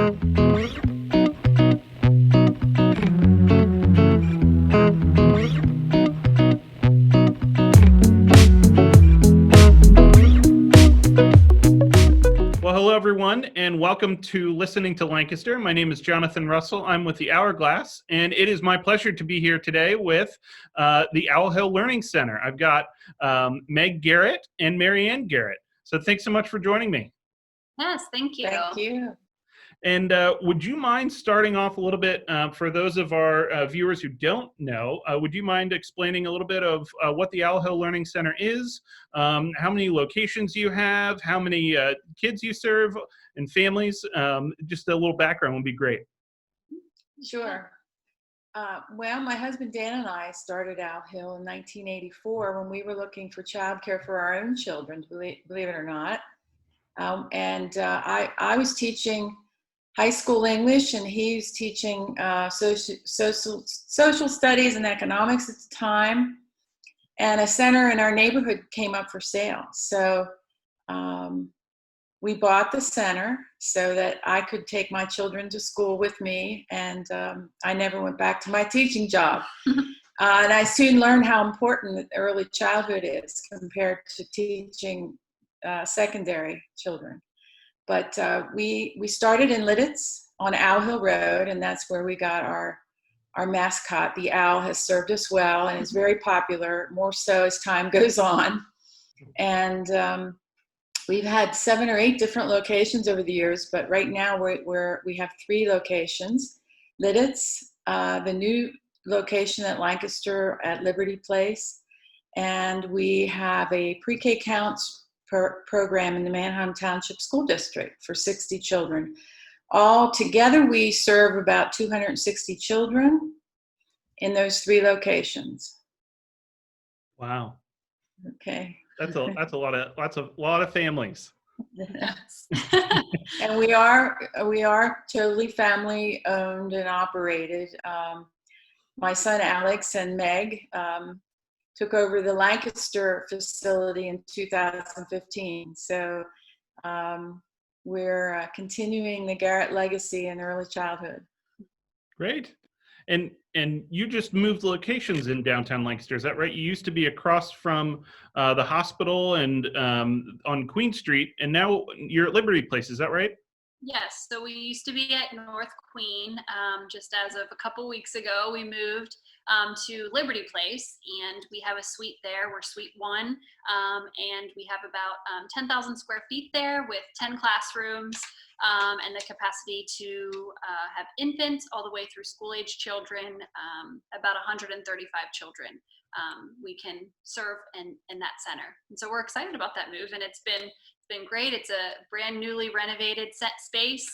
Well, hello, everyone, and welcome to Listening to Lancaster. My name is Jonathan Russell. I'm with the Hourglass, and it is my pleasure to be here today with the Owl Hill Learning Center. I've got Meg Garrett and Marianne Garrett. So thanks so much for joining me. Yes, thank you. Thank you. And would you mind starting off a little bit, for those of our viewers who don't know, would you mind explaining a little bit of what the Owl Hill Learning Center is, how many locations you have, how many kids you serve, and families? Just a little background would be great. Sure. Well, my husband Dan and I started Owl Hill in 1984 when we were looking for childcare for our own children, believe it or not. I was teaching high school English, and he was teaching social studies and economics at the time. And a center in our neighborhood came up for sale. So we bought the center so that I could take my children to school with me. And I never went back to my teaching job. And I soon learned how important early childhood is compared to teaching secondary children. But we started in Lidditz on Owl Hill Road, and that's where we got our mascot. The owl has served us well and is very popular, more so as time goes on. And we've had 7 or 8 different locations over the years, but right now we have 3 locations. Lidditz, the new location at Lancaster at Liberty Place, and we have a pre-K counts program in the Manheim Township School District for 60 children. All together, we serve about 260 children in those 3 locations. Wow. Okay. That's a lot of families. Yes. And we are totally family owned and operated. My son Alex and Meg took over the Lancaster facility in 2015. So we're continuing the Garrett legacy in early childhood. Great. And you just moved locations in downtown Lancaster, is that right? You used to be across from the hospital and on Queen Street, and now you're at Liberty Place, is that right? Yes, so we used to be at North Queen. Just as of a couple weeks ago, we moved to Liberty Place, and we have a suite there. We're Suite 1, and we have about 10,000 square feet there with 10 classrooms and the capacity to have infants all the way through school-age children, about 135 children we can serve in that center. And so we're excited about that move, and it's been great. It's a brand newly renovated set space.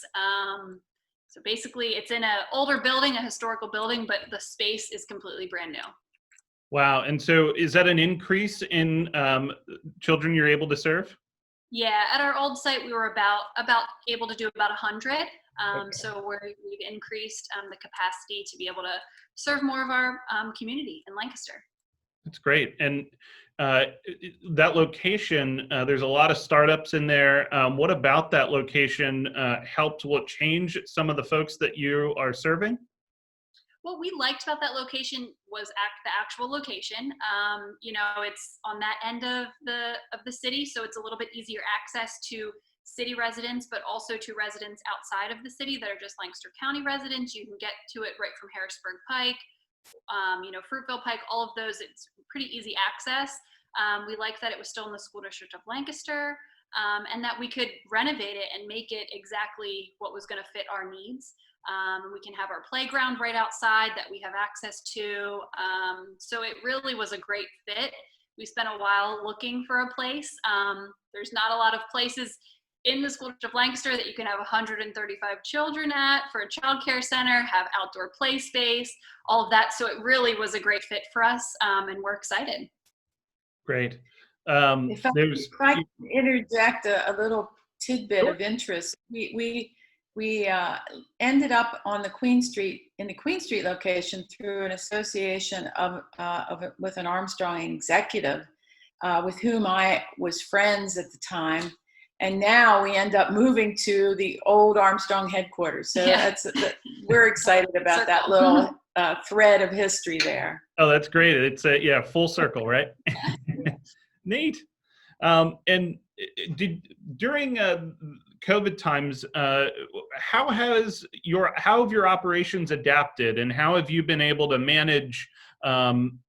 So basically it's in an older building, a historical building, but the space is completely brand new. Wow. And so is that an increase in children you're able to serve? Yeah, at our old site, we were about able to do about 100. Okay. So we've increased the capacity to be able to serve more of our community in Lancaster. That's great. And that location, there's a lot of startups in there. What about that location will change some of the folks that you are serving? What we liked about that location was the actual location. It's on that end of the city, so it's a little bit easier access to city residents, but also to residents outside of the city that are just Lancaster County residents. You can get to it right from Harrisburg Pike, Fruitville Pike, all of those. It's pretty easy access. We liked that it was still in the school district of Lancaster, and that we could renovate it and make it exactly what was going to fit our needs. We can have our playground right outside that we have access to. So it really was a great fit. We spent a while looking for a place. There's not a lot of places in the school district of Lancaster that you can have 135 children at for a childcare center, have outdoor play space, all of that. So it really was a great fit for us, and we're excited. Great. If I can interject a little tidbit of interest, we ended up on the Queen Street location through an association with an Armstrong executive with whom I was friends at the time. And now we end up moving to the old Armstrong headquarters. So we're excited about that little thread of history there. Oh, that's great. It's full circle, right? Neat. And during COVID times, how have your operations adapted, and how have you been able to manage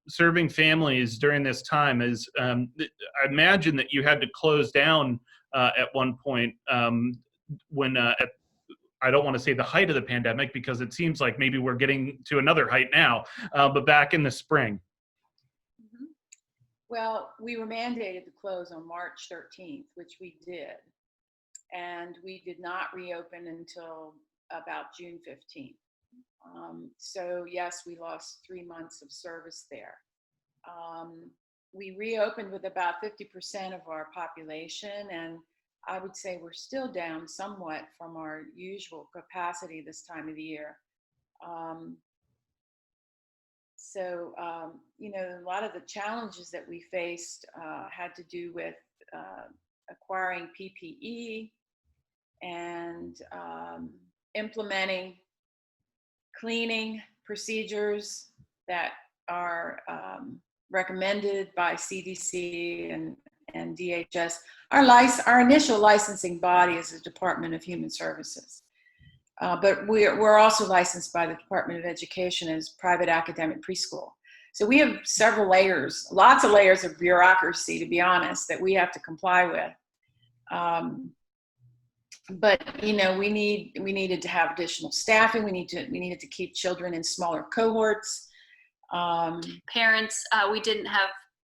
serving families during this time? I imagine that you had to close down at one point when I don't want to say the height of the pandemic, because it seems like maybe we're getting to another height now, but back in the spring. Well, we were mandated to close on March 13th, which we did. And we did not reopen until about June 15th. So yes, we lost 3 months of service there. We reopened with about 50% of our population, and I would say we're still down somewhat from our usual capacity this time of the year. So, a lot of the challenges that we faced had to do with acquiring PPE and implementing cleaning procedures that are recommended by CDC and DHS. Our initial licensing body is the Department of Human Services. But we're also licensed by the Department of Education as private academic preschool. So we have several layers, lots of layers of bureaucracy, to be honest, that we have to comply with. But we needed to have additional staffing. We needed to keep children in smaller cohorts. Parents,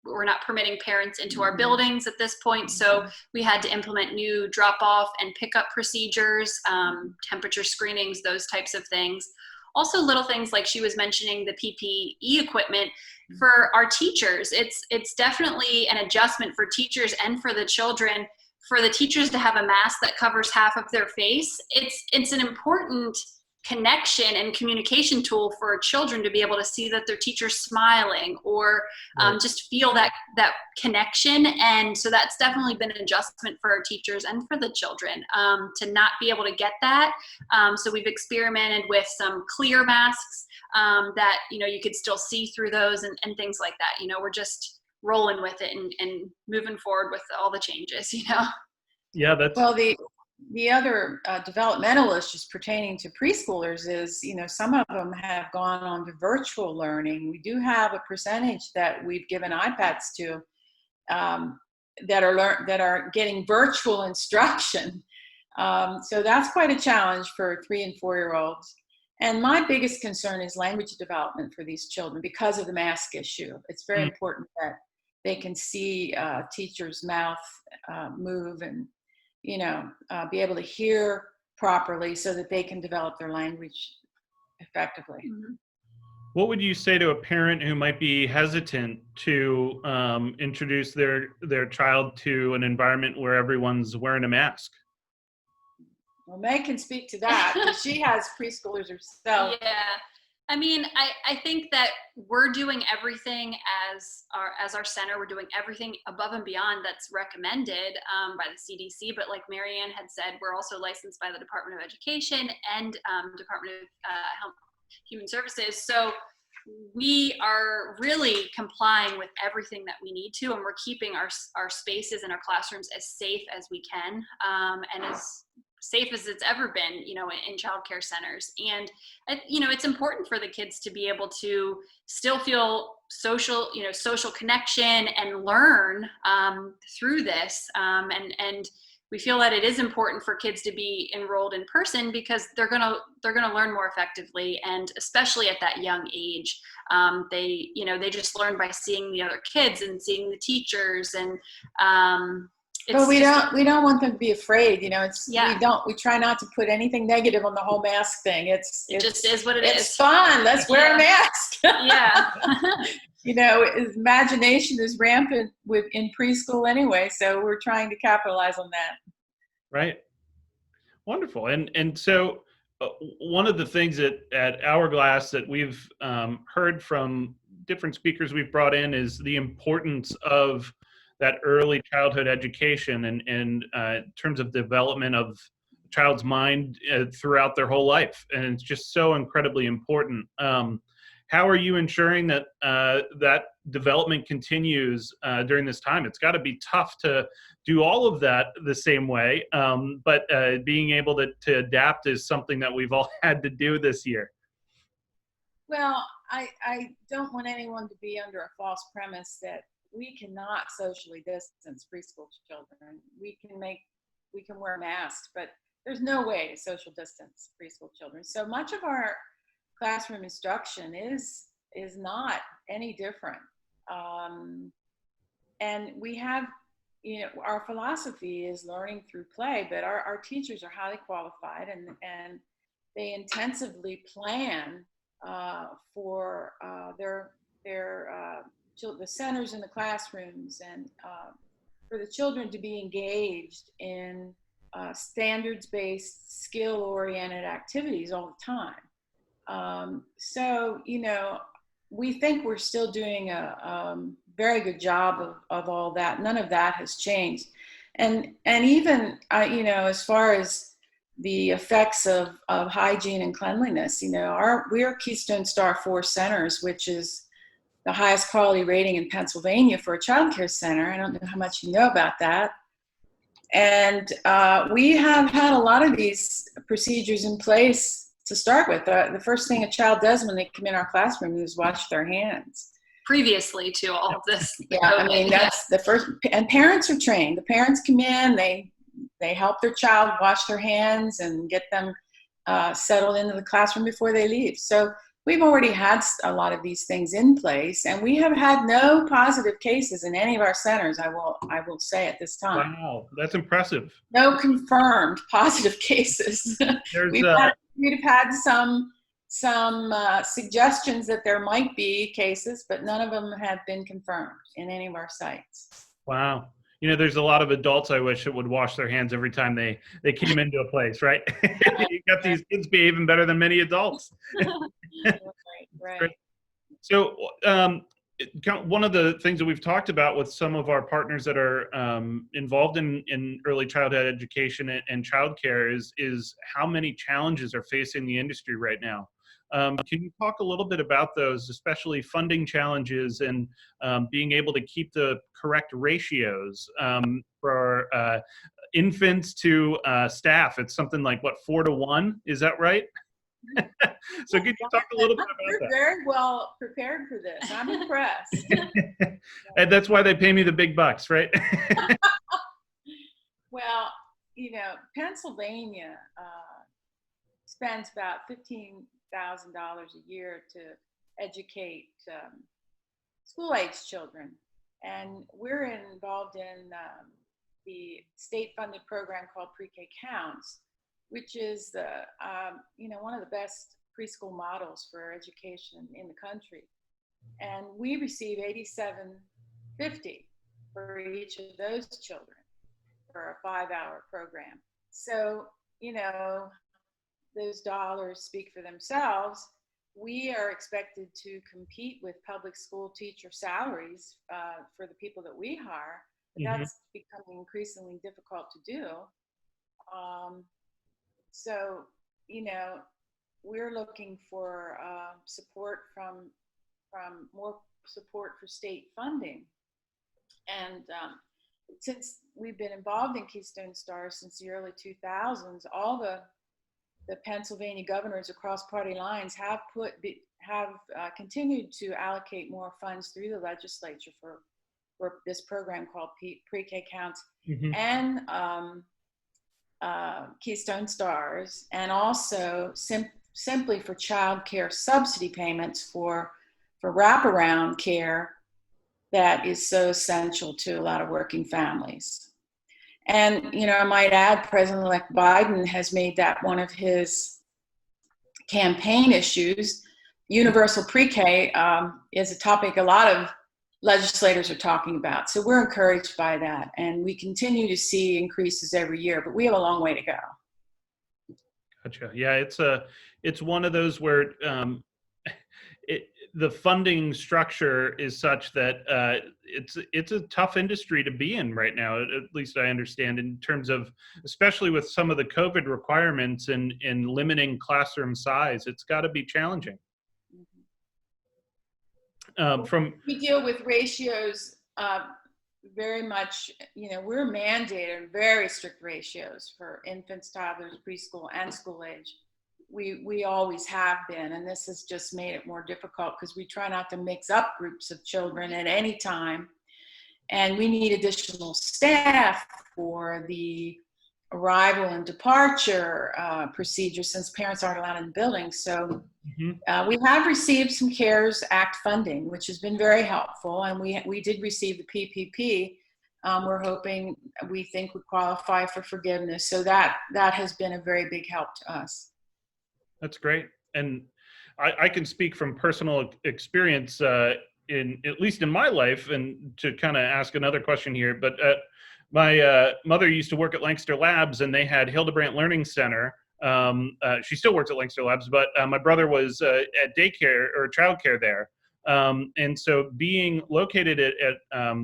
we're not permitting parents into our buildings at this point, so we had to implement new drop-off and pickup procedures, temperature screenings, those types of things. Also little things like she was mentioning, the PPE equipment for our teachers. It's definitely an adjustment for teachers and for the children. For the teachers to have a mask that covers half of their face, it's an important connection and communication tool for children to be able to see that their teacher's smiling, or just feel that connection. And so that's definitely been an adjustment for our teachers and for the children to not be able to get that. So we've experimented with some clear masks that you could still see through those and things like that. We're just rolling with it and moving forward with all the changes. Yeah, that's well. The other developmental issues pertaining to preschoolers is, some of them have gone on to virtual learning. We do have a percentage that we've given iPads to that are getting virtual instruction. So that's quite a challenge for 3 and 4-year-olds. And my biggest concern is language development for these children because of the mask issue. It's very important that they can see teachers' mouth move and be able to hear properly so that they can develop their language effectively. What would you say to a parent who might be hesitant to introduce their child to an environment where everyone's wearing a mask? Well, Meg can speak to that because she has preschoolers herself. Yeah. I think that we're doing everything as our center. We're doing everything above and beyond that's recommended by the CDC. But like Marianne had said, we're also licensed by the Department of Education and Department of Human Services. So we are really complying with everything that we need to, and we're keeping our spaces and our classrooms as safe as we can, and as safe as it's ever been, in childcare centers. And, it's important for the kids to be able to still feel social connection and learn through this. And we feel that it is important for kids to be enrolled in person because they're gonna learn more effectively, and especially at that young age, they just learn by seeing the other kids and seeing the teachers, and but we don't want them to be afraid. We try not to put anything negative on the whole mask thing. It just is what it is. It's fun. Let's wear a mask. Yeah. Imagination is rampant in preschool anyway, so we're trying to capitalize on that. Right. Wonderful. And so one of the things at Hourglass that we've heard from different speakers we've brought in is the importance of that early childhood education and in terms of development of a child's mind throughout their whole life. And it's just so incredibly important. How are you ensuring that that development continues during this time? It's got to be tough to do all of that the same way, but being able to adapt is something that we've all had to do this year. Well, I don't want anyone to be under a false premise that we cannot socially distance preschool children. We can wear masks, but there's no way to social distance preschool children. So much of our classroom instruction is not any different. And we have, our philosophy is learning through play, but our teachers are highly qualified and they intensively plan for the centers in the classrooms and for the children to be engaged in standards-based, skill-oriented activities all the time. So, we think we're still doing a very good job of all that. None of that has changed. And even, as far as the effects of hygiene and cleanliness, we're Keystone Star 4 centers, which is the highest quality rating in Pennsylvania for a childcare center. I don't know how much you know about that. And we have had a lot of these procedures in place to start with. The first thing a child does when they come in our classroom is wash their hands. Previously to all of this. Yeah, I mean, that's the first, and parents are trained. The parents come in, they help their child wash their hands and get them settled into the classroom before they leave. So we've already had a lot of these things in place, and we have had no positive cases in any of our centers, I will say at this time. Wow, that's impressive. No confirmed positive cases. We've had some suggestions that there might be cases, but none of them have been confirmed in any of our sites. Wow. There's a lot of adults I wish that would wash their hands every time they came into a place, right? You got these kids behaving better than many adults. Right. So one of the things that we've talked about with some of our partners that are involved in early childhood education and childcare is how many challenges are facing the industry right now. Can you talk a little bit about those, especially funding challenges and being able to keep the correct ratios for infants to staff? It's something like, 4-to-1? Is that right? So could you talk a little bit about that? You're very well prepared for this. I'm impressed. And that's why they pay me the big bucks, right? Well, Pennsylvania spends about $15,000 a year to educate school-age children, and we're involved in the state-funded program called Pre-K Counts, which is one of the best preschool models for education in the country. And we receive $87.50 for each of those children for a 5-hour program. So, those dollars speak for themselves. We are expected to compete with public school teacher salaries for the people that we hire. But that's becoming increasingly difficult to do. So, we're looking for support from more support for state funding. And since we've been involved in Keystone Star since the early 2000s, all the Pennsylvania governors across party lines have continued to allocate more funds through the legislature for this program called Pre-K Counts and Keystone Stars, and also simply for child care subsidy payments for wraparound care that is so essential to a lot of working families. And, I might add, President-elect Biden has made that one of his campaign issues. Universal pre-K is a topic a lot of legislators are talking about. So we're encouraged by that. And we continue to see increases every year, but we have a long way to go. Gotcha. Yeah, it's one of those where the funding structure is such that it's a tough industry to be in right now. At least I understand, in terms of, especially with some of the COVID requirements and limiting classroom size, it's got to be challenging. We deal with ratios very much. We're mandated very strict ratios for infants, toddlers, preschool, and school age. We always have been, and this has just made it more difficult because we try not to mix up groups of children at any time, and we need additional staff for the arrival and departure procedure since parents aren't allowed in the building. So we have received some CARES Act funding, which has been very helpful, and we did receive the PPP. We think we qualify for forgiveness, so that has been a very big help to us. That's great. And I can speak from personal experience at least in my life, and to kind of ask another question here, but my mother used to work at Lancaster Labs, and they had Hildebrandt Learning Center. She still works at Lancaster Labs, but my brother was at daycare or childcare there. And so being located at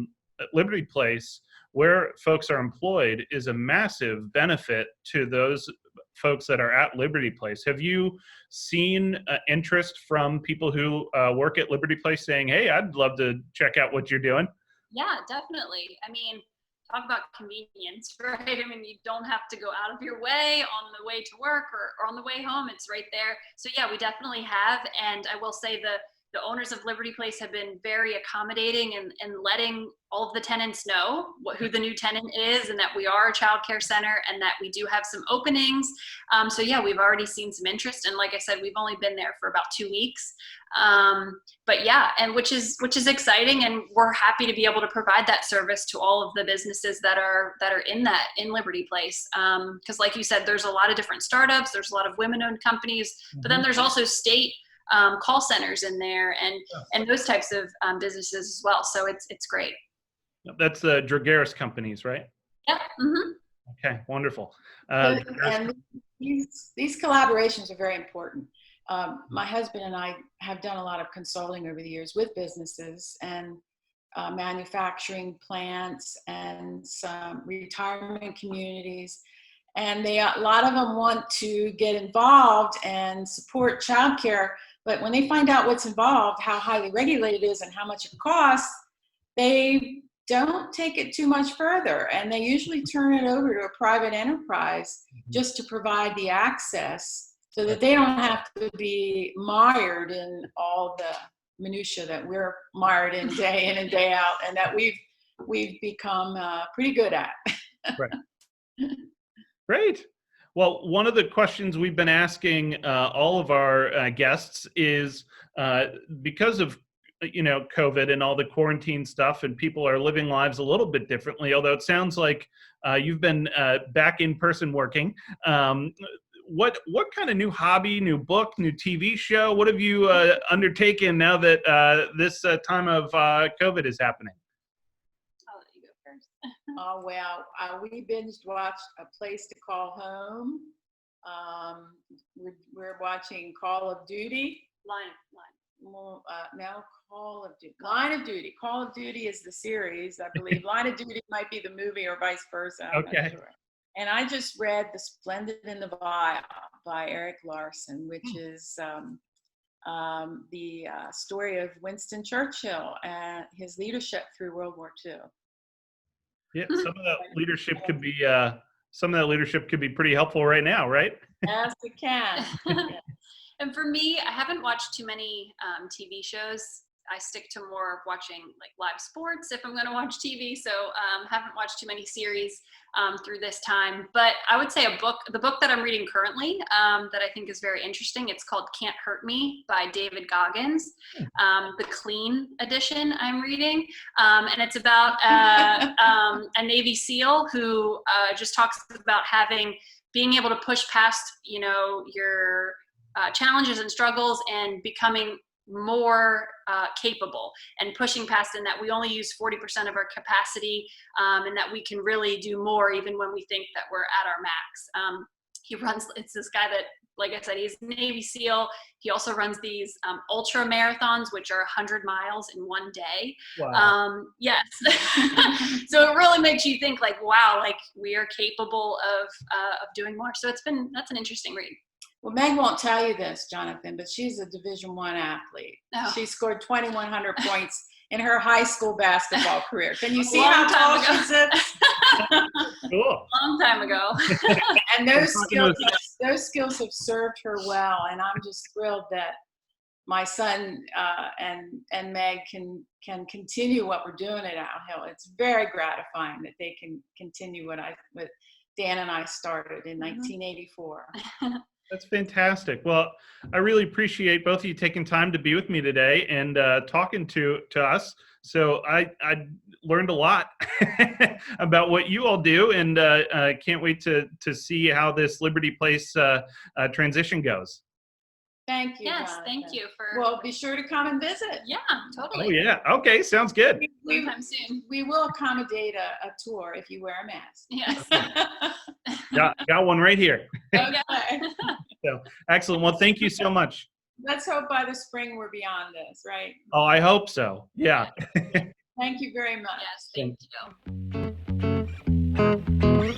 Liberty Place, where folks are employed, is a massive benefit to those folks that are at Liberty Place. Have you seen interest from people who work at Liberty Place saying, hey, I'd love to check out what you're doing? Yeah, definitely. I mean, talk about convenience, right? I mean, you don't have to go out of your way on the way to work or on the way home. It's right there. So yeah, we definitely have. And I will say the owners of Liberty Place have been very accommodating and letting all of the tenants know who the new tenant is, and that we are a child care center and that we do have some openings. So yeah, we've already seen some interest. And like I said, we've only been there for about 2 weeks. But yeah, and which is exciting, and we're happy to be able to provide that service to all of the businesses that are in Liberty Place. Because like you said, there's a lot of different startups, there's a lot of women-owned companies, but then there's also state call centers in there and those types of businesses as well. So it's great. That's the Drageris companies, right? Yeah. Mm-hmm. Okay, wonderful. And these collaborations are very important. My husband and I have done a lot of consulting over the years with businesses and manufacturing plants and some retirement communities. And a lot of them want to get involved and support childcare, but when they find out what's involved, how highly regulated it is and how much it costs, they don't take it too much further. And they usually turn it over to a private enterprise just to provide the access so that they don't have to be mired in all the minutia that we're mired in day in and day out, and that we've become pretty good at. Right. Great. Well, one of the questions we've been asking all of our guests is because of COVID and all the quarantine stuff, and people are living lives a little bit differently, although it sounds like you've been back in person working. What kind of new hobby, new book, new TV show, what have you undertaken now that this time of COVID is happening? I'll let you go first. Well, we binged watched A Place to Call Home. We're watching Call of Duty. Call of Duty. Line of Duty. Call of Duty is the series, I believe. Line of Duty might be the movie or vice versa. I'm not sure. And I just read The Splendid and the Vile by Eric Larson, which is the story of Winston Churchill and his leadership through World War II. Yeah, some of that leadership could be pretty helpful right now, right? Yes, it can. And for me, I haven't watched too many TV shows. I stick to more watching like live sports if I'm going to watch TV. So haven't watched too many series through this time. But I would say the book that I'm reading currently that I think is very interesting, it's called Can't Hurt Me by David Goggins, the clean edition I'm reading. And it's about a Navy SEAL who just talks about being able to push past, your challenges and struggles and becoming more capable and pushing past, and that we only use 40% of our capacity, and that we can really do more even when we think that we're at our max. It's this guy that like I said, he's Navy SEAL. He also runs these ultra marathons, which are 100 miles in one day. Wow. Yes. So it really makes you think like, wow, like we are capable of doing more. So that's an interesting read. Well, Meg won't tell you this, Jonathan, but she's a Division I athlete. Oh. She scored 2,100 points in her high school basketball career. Can you see Long how tall time ago. she sits? Cool. Long time ago. And those skills have served her well, and I'm just thrilled that my son and Meg can continue what we're doing at Owl Hill. It's very gratifying that they can continue what Dan and I started in 1984. That's fantastic. Well, I really appreciate both of you taking time to be with me today and talking to us. So I learned a lot about what you all do, and I can't wait to see how this Liberty Place transition goes. Thank you. Yes, Jonathan. thank you for. Well, be sure to come and visit. Yeah, totally. Oh yeah. Okay, sounds good. Sometime soon. We will accommodate a tour if you wear a mask. Yes. Got one right here. Okay. So excellent. Well, thank you so much. Let's hope by the spring we're beyond this, right? Oh, I hope so. Yeah. Thank you very much. Yes, thank you.